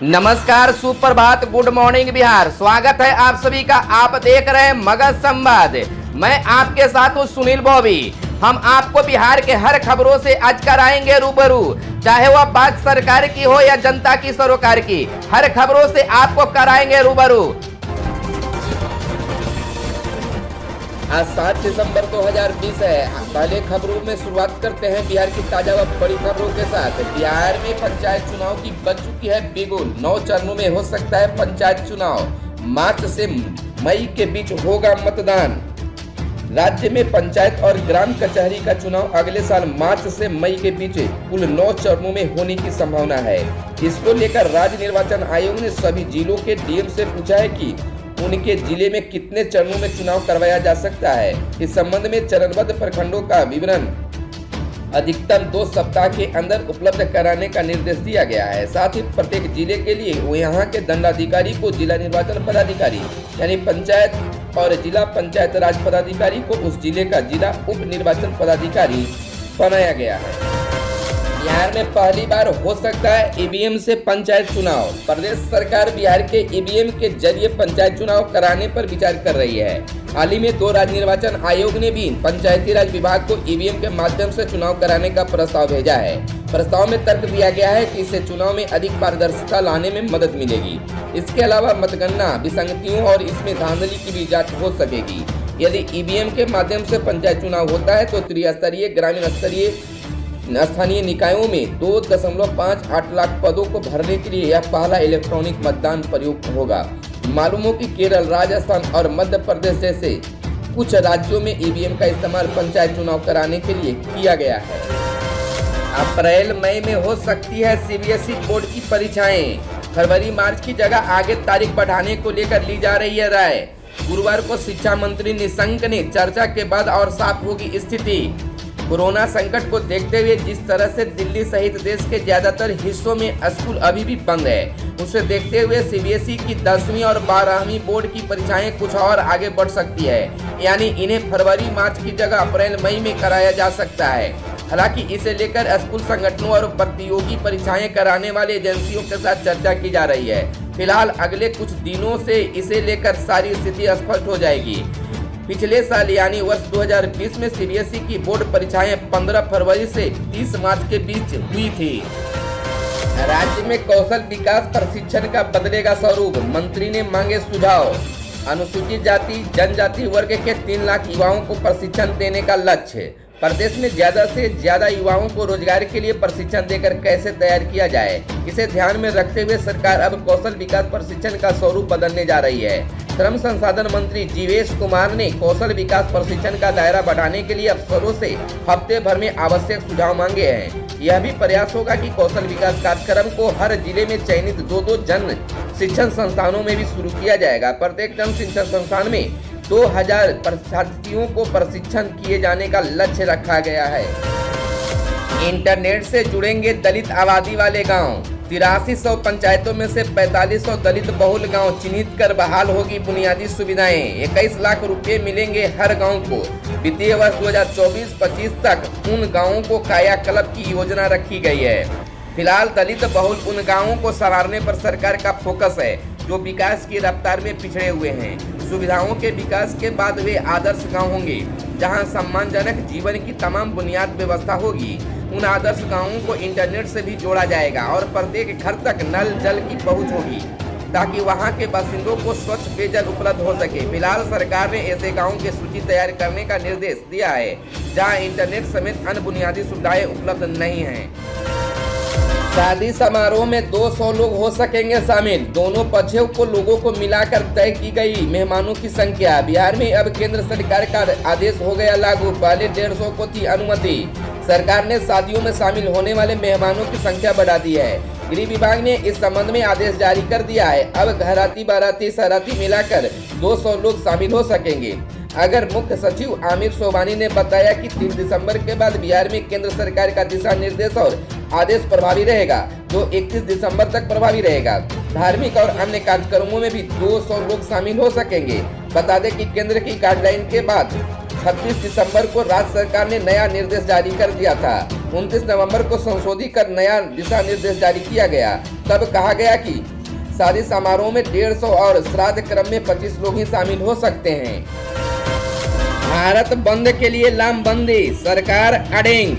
नमस्कार, सुप्रभात, good morning Bihar. स्वागत है आप सभी का। आप देख रहे हैं मगध संवाद। मैं आपके साथ हूं सुनील बॉबी। हम आपको बिहार के हर खबरों से आज कराएंगे रूबरू, चाहे वह बात सरकार की हो या जनता की सरोकार की। हर खबरों से आपको कराएंगे रूबरू। आज 7 दिसंबर 2020 है। पहले खबरों में शुरुआत करते हैं बिहार की ताजा व बड़ी खबरों के साथ। बिहार में पंचायत चुनाव की बज चुकी है बिगुल। 9 चरणों में हो सकता है पंचायत चुनाव। मार्च से मई के बीच होगा मतदान। राज्य में पंचायत और ग्राम कचहरी का चुनाव अगले साल मार्च से मई के बीच कुल 9 चरणों में होने की संभावना है। इसको लेकर राज्य निर्वाचन आयोग ने सभी जिलों के डीएम से पूछा है कि उनके जिले में कितने चरणों में चुनाव करवाया जा सकता है। इस संबंध में चरणबद्ध प्रखंडों का विवरण अधिकतम 2 सप्ताह के अंदर उपलब्ध कराने का निर्देश दिया गया है। साथ ही प्रत्येक जिले के लिए वो यहाँ के दंडाधिकारी को जिला निर्वाचन पदाधिकारी यानी पंचायत और जिला पंचायत राज पदाधिकारी को उस जिले का जिला उप निर्वाचन पदाधिकारी बनाया गया है। बिहार में पहली बार हो सकता है ईवीएम से पंचायत चुनाव। प्रदेश सरकार बिहार के ईवीएम के जरिए पंचायत चुनाव कराने पर विचार कर रही है। हाल ही में 2 राज्य निर्वाचन आयोग ने भी पंचायती राज विभाग को ईवीएम के माध्यम से चुनाव कराने का प्रस्ताव भेजा है। प्रस्ताव में तर्क दिया गया है कि इससे चुनाव में अधिक पारदर्शिता लाने में मदद मिलेगी। इसके अलावा मतगणना विसंगतियों और इसमें धांधली की भी जाँच हो सकेगी। यदि ईवीएम के माध्यम से पंचायत चुनाव होता है तो त्रिस्तरीय ग्रामीण स्तरीय स्थानीय निकायों में 2.58 लाख पदों को भरने के लिए यह पहला इलेक्ट्रॉनिक मतदान प्रयोग होगा। मालूम हो कि केरल, राजस्थान और मध्य प्रदेश जैसे कुछ राज्यों में ईवीएम का इस्तेमाल पंचायत चुनाव कराने के लिए किया गया है। अप्रैल मई में हो सकती है सीबीएसई बोर्ड की परीक्षाएं। फरवरी मार्च की जगह आगे तारीख बढ़ाने को लेकर ली जा रही है राय। गुरुवार को शिक्षा मंत्री निशंक ने चर्चा के बाद और साफ होगी स्थिति। कोरोना संकट को देखते हुए जिस तरह से दिल्ली सहित देश के ज्यादातर हिस्सों में स्कूल अभी भी बंद है, उसे देखते हुए सीबीएसई की 10वीं और 12वीं बोर्ड की परीक्षाएं कुछ और आगे बढ़ सकती है। यानी इन्हें फरवरी मार्च की जगह अप्रैल मई में कराया जा सकता है। हालांकि इसे लेकर स्कूल संगठनों और प्रतियोगी परीक्षाएं कराने वाले एजेंसियों के साथ चर्चा की जा रही है। फिलहाल अगले कुछ दिनों से इसे लेकर सारी स्थिति स्पष्ट हो जाएगी। पिछले साल यानी वर्ष 2020 में सीबीएसई की बोर्ड परीक्षाएं 15 फरवरी से 30 मार्च के बीच हुई थी। राज्य में कौशल विकास प्रशिक्षण का बदलेगा स्वरूप, मंत्री ने मांगे सुझाव। अनुसूचित जाति जनजाति वर्ग के 3 लाख युवाओं को प्रशिक्षण देने का लक्ष्य। प्रदेश में ज्यादा से ज्यादा युवाओं को रोजगार के लिए प्रशिक्षण देकर कैसे तैयार किया जाए, इसे ध्यान में रखते हुए सरकार अब कौशल विकास प्रशिक्षण का स्वरूप बदलने जा रही है। श्रम संसाधन मंत्री जीवेश कुमार ने कौशल विकास प्रशिक्षण का दायरा बढ़ाने के लिए अफसरों से हफ्ते भर में आवश्यक सुझाव मांगे हैं। यह भी प्रयास होगा कि कौशल विकास कार्यक्रम को हर जिले में चयनित 2 जन शिक्षण संस्थानों में भी शुरू किया जाएगा। प्रत्येक जन शिक्षण संस्थान में 2000 प्रशिक्षार्थियों को प्रशिक्षण किए जाने का लक्ष्य रखा गया है। इंटरनेट से जुड़ेंगे दलित आबादी वाले गांव। 8300 पंचायतों में से 4500 दलित बहुल गांव चिन्हित कर बहाल होगी बुनियादी सुविधाएं। 21 लाख रुपए मिलेंगे हर गांव को। वित्तीय वर्ष 2024-25 तक उन गांवों को कायाकल्प की योजना रखी गई है। फिलहाल दलित बहुल उन गांवों को संवारने पर सरकार का फोकस है जो विकास की रफ्तार में पिछड़े हुए हैं। सुविधाओं के विकास के बाद वे आदर्श गांव होंगे जहां सम्मानजनक जीवन की तमाम बुनियाद व्यवस्था होगी। उन आदर्श गांवों को इंटरनेट से भी जोड़ा जाएगा और प्रत्येक घर तक नल जल की पहुंच होगी ताकि वहां के बासिंदों को स्वच्छ पेयजल उपलब्ध हो सके। फिलहाल सरकार ने ऐसे गांवों की सूची तैयार करने का निर्देश दिया है जहां इंटरनेट समेत अन्य बुनियादी सुविधाएं उपलब्ध नहीं हैं। शादी समारोह में 200 लोग हो सकेंगे शामिल। दोनों पक्षों को लोगों को मिलाकर तय की गई मेहमानों की संख्या। बिहार में अब केंद्र सरकार का आदेश हो गया लागू। पहले 150 को थी अनुमति। सरकार ने शादियों में शामिल होने वाले मेहमानों की संख्या बढ़ा दी है। गृह विभाग ने इस संबंध में आदेश जारी कर दिया है। अब घराती बाराती सराती मिलाकर 200 लोग शामिल हो सकेंगे। अगर मुख्य सचिव आमिर सोबानी ने बताया कि 3 दिसंबर के बाद बिहार में केंद्र सरकार का दिशा निर्देश और आदेश प्रभावी रहेगा जो 31 दिसंबर तक प्रभावी रहेगा। धार्मिक और अन्य कार्यक्रमों में भी 200 लोग शामिल हो सकेंगे। बता दें कि केंद्र की गाइडलाइन के बाद 26 दिसंबर को राज्य सरकार ने नया निर्देश जारी कर दिया था। 29 नवंबर को संशोधित कर नया दिशा निर्देश जारी किया गया। तब कहा गया कि शादी समारोह में 150 और श्राद्ध क्रम में 25 लोग ही शामिल हो सकते हैं। भारत बंद के लिए लामबंदी, सरकार अड़ेंग।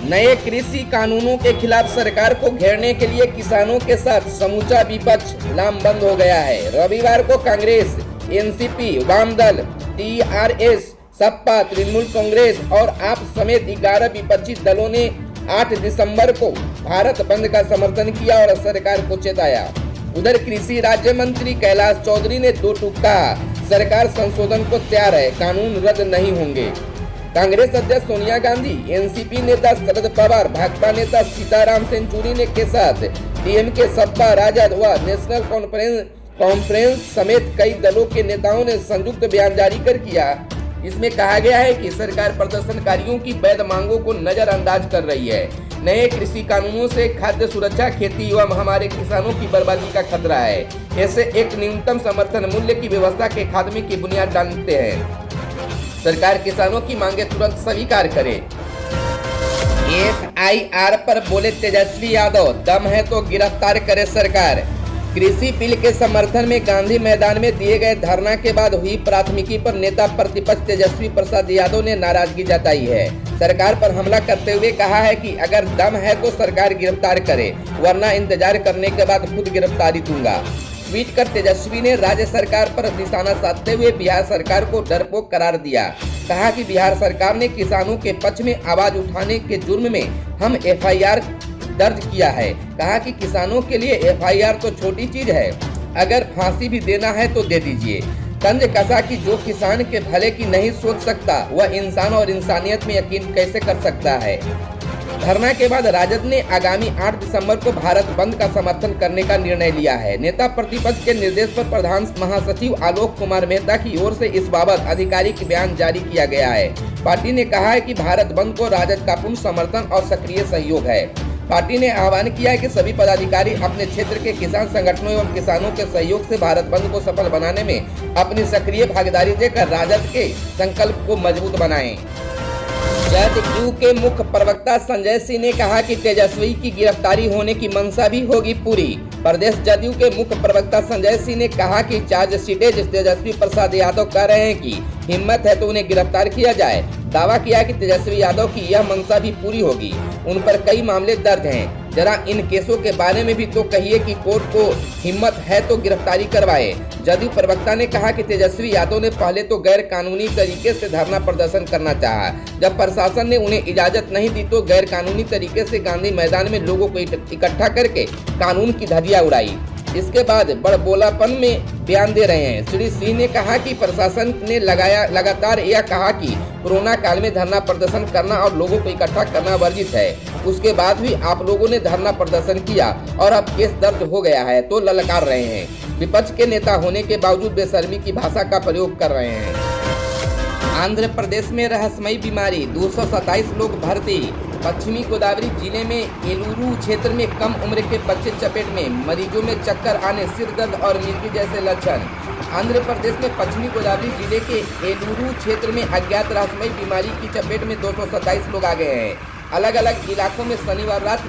नए कृषि कानूनों के खिलाफ सरकार को घेरने के लिए किसानों के साथ समूचा विपक्ष लामबंद हो गया है। रविवार को कांग्रेस, एनसीपी, वामदल, टीआरएस, सपा, तृणमूल कांग्रेस और आप समेत 11 विपक्षी दलों ने 8 दिसंबर को भारत बंद का समर्थन किया और सरकार को चेताया। उधर कृषि राज्य मंत्री कैलाश चौधरी ने 2 टूक कहा, सरकार संशोधन को तैयार है, कानून रद्द नहीं होंगे। कांग्रेस अध्यक्ष सोनिया गांधी, एनसीपी नेता शरद पवार, भाजपा नेता सीताराम येचुरी ने के साथ डीएमके, सपा, राजद व नेशनल कॉन्फ्रेंस समेत कई दलों के नेताओं ने संयुक्त बयान जारी कर किया। इसमें कहा गया है कि सरकार प्रदर्शनकारियों की वैध मांगों को नजरअंदाज कर रही है। नए कृषि कानूनों से खाद्य सुरक्षा, खेती एवं हमारे किसानों की बर्बादी का खतरा है। ऐसे एक न्यूनतम समर्थन मूल्य की व्यवस्था के खात्मे की बुनियाद डालते हैं। सरकार किसानों की मांगे तुरंत स्वीकार करे। एफआईआर पर बोले तेजस्वी यादव, दम है तो गिरफ्तार करे सरकार। कृषि बिल के समर्थन में गांधी मैदान में दिए गए धरना के बाद हुई प्राथमिकी पर नेता प्रतिपक्ष तेजस्वी प्रसाद यादव ने नाराजगी जताई है। सरकार पर हमला करते हुए कहा है कि अगर दम है तो सरकार गिरफ्तार करे, वरना इंतजार करने के बाद खुद गिरफ्तारी दूंगा। ट्वीट कर तेजस्वी ने राज्य सरकार पर निशाना साधते हुए बिहार सरकार को डरपोक करार दिया। कहा कि बिहार सरकार ने किसानों के पक्ष में आवाज उठाने के जुर्म में हम एफआईआर दर्ज किया है। कहा कि किसानों के लिए एफआईआर तो छोटी चीज है, अगर फांसी भी देना है तो दे दीजिए। तंज कसा कि जो किसान के भले की नहीं सोच सकता वह इंसान और इंसानियत में यकीन कैसे कर सकता है। धरना के बाद राजद ने आगामी 8 दिसंबर को भारत बंद का समर्थन करने का निर्णय लिया है। नेता प्रतिपक्ष के निर्देश पर प्रधान महासचिव आलोक कुमार मेहता की ओर से इस बाबत आधिकारिक बयान जारी किया गया है। पार्टी ने कहा है कि भारत बंद को राजद का पूर्ण समर्थन और सक्रिय सहयोग है। पार्टी ने आह्वान किया है कि सभी पदाधिकारी अपने क्षेत्र के किसान संगठनों एवं किसानों के सहयोग से भारत बंद को सफल बनाने में अपनी सक्रिय भागीदारी देकर राजद के संकल्प को मजबूत बनाएं। जदयू के मुख्य प्रवक्ता संजय सिंह ने कहा कि तेजस्वी की गिरफ्तारी होने की मंशा भी होगी पूरी। प्रदेश जदयू के मुख्य प्रवक्ता संजय सिंह ने कहा कि चार्जशीटें तेजस्वी प्रसाद यादव कह रहे हैं कि हिम्मत है तो उन्हें गिरफ्तार किया जाए। दावा किया कि तेजस्वी यादव की यह मंशा भी पूरी होगी। उन पर कई मामले दर्ज हैं। जरा इन केसों के बारे में भी तो कहिए कि कोर्ट को हिम्मत है तो गिरफ्तारी करवाए। जदयू प्रवक्ता ने कहा कि तेजस्वी यादव ने पहले तो गैर कानूनी तरीके से धरना प्रदर्शन करना चाहा। जब प्रशासन ने उन्हें इजाजत नहीं दी तो गैर कानूनी तरीके से गांधी मैदान में लोगों को इकट्ठा करके कानून की धज्जियां उड़ाई। इसके बाद बड़बोलापन में बयान दे रहे हैं। श्री सिंह ने कहा कि प्रशासन ने लगातार यह कहा कि कोरोना काल में धरना प्रदर्शन करना और लोगों को इकट्ठा करना वर्जित है। उसके बाद भी आप लोगों ने धरना प्रदर्शन किया और अब केस दर्ज हो गया है तो ललकार रहे हैं। विपक्ष के नेता होने के बावजूद बेशर्मी की भाषा का प्रयोग कर रहे हैं। आंध्र प्रदेश में रहस्यमयी बीमारी, 227 लोग भर्ती। पश्चिमी गोदावरी जिले में एलूरू क्षेत्र में कम उम्र के बच्चे चपेट में, मरीजों में चक्कर आने, सिर दर्द और मिर्गी जैसे लक्षण। आंध्र प्रदेश में पश्चिमी गोदावरी जिले के एलूरू क्षेत्र में अज्ञात रहस्यमयी बीमारी की चपेट में 227 लोग आ गए हैं। अलग अलग इलाकों में शनिवार रात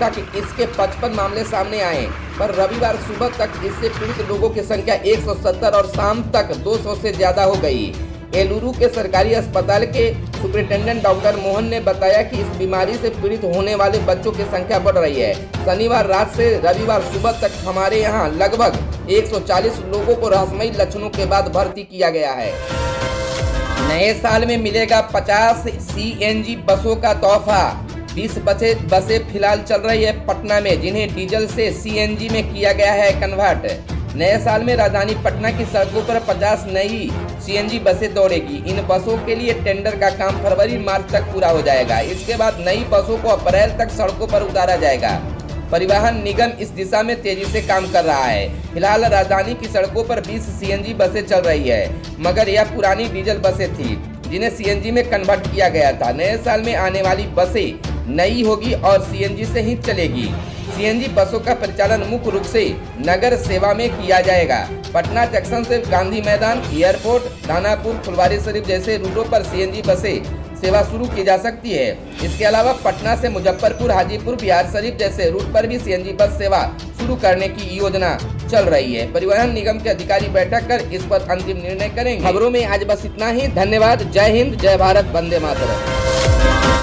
तक इसके 55 मामले सामने आए, पर रविवार सुबह तक इससे पीड़ित लोगों की संख्या 170 और शाम तक 200 से ज्यादा हो गई। एलूरू के सरकारी अस्पताल के सुपरिटेंडेंट डॉक्टर मोहन ने बताया कि इस बीमारी से पीड़ित होने वाले बच्चों की संख्या बढ़ रही है। शनिवार रात से रविवार सुबह तक हमारे यहाँ लगभग 140 लोगों को रहस्यमयी लक्षणों के बाद भर्ती किया गया है। नए साल में मिलेगा 50 सीएनजी बसों का तोहफा। 20 बसें फिलहाल चल रही है पटना में, जिन्हें डीजल से सीएनजी में किया गया है कन्वर्ट। नए साल में राजधानी पटना की सड़कों पर 50 नई सीएनजी बसें दौड़ेगी। इन बसों के लिए टेंडर का काम फरवरी-मार्च तक पूरा हो जाएगा। इसके बाद नई बसों को अप्रैल तक सड़कों पर उतारा जाएगा। परिवहन निगम इस दिशा में तेजी से काम कर रहा है। फिलहाल राजधानी की सड़कों पर 20 सीएनजी बसें चल रही है, मगर यह पुरानी डीजल बसें थी जिन्हें सीएनजी में कन्वर्ट किया गया था। नए साल में आने वाली बसें नई होगी और सीएनजी से ही चलेगी। सीएनजी बसों का परिचालन मुख्य रूप से नगर सेवा में किया जाएगा। पटना जंक्शन से गांधी मैदान, एयरपोर्ट, दानापुर, फुलवारी शरीफ जैसे रूटों पर सीएनजी बसें सेवा शुरू की जा सकती है। इसके अलावा पटना से मुजफ्फरपुर, हाजीपुर, बिहार शरीफ जैसे रूट पर भी सीएनजी बस सेवा शुरू करने की योजना चल रही है। परिवहन निगम के अधिकारी बैठक कर इस पर अंतिम निर्णय करेंगे। खबरों में आज बस इतना ही। धन्यवाद। जय हिंद, जय भारत, वंदे मातरम।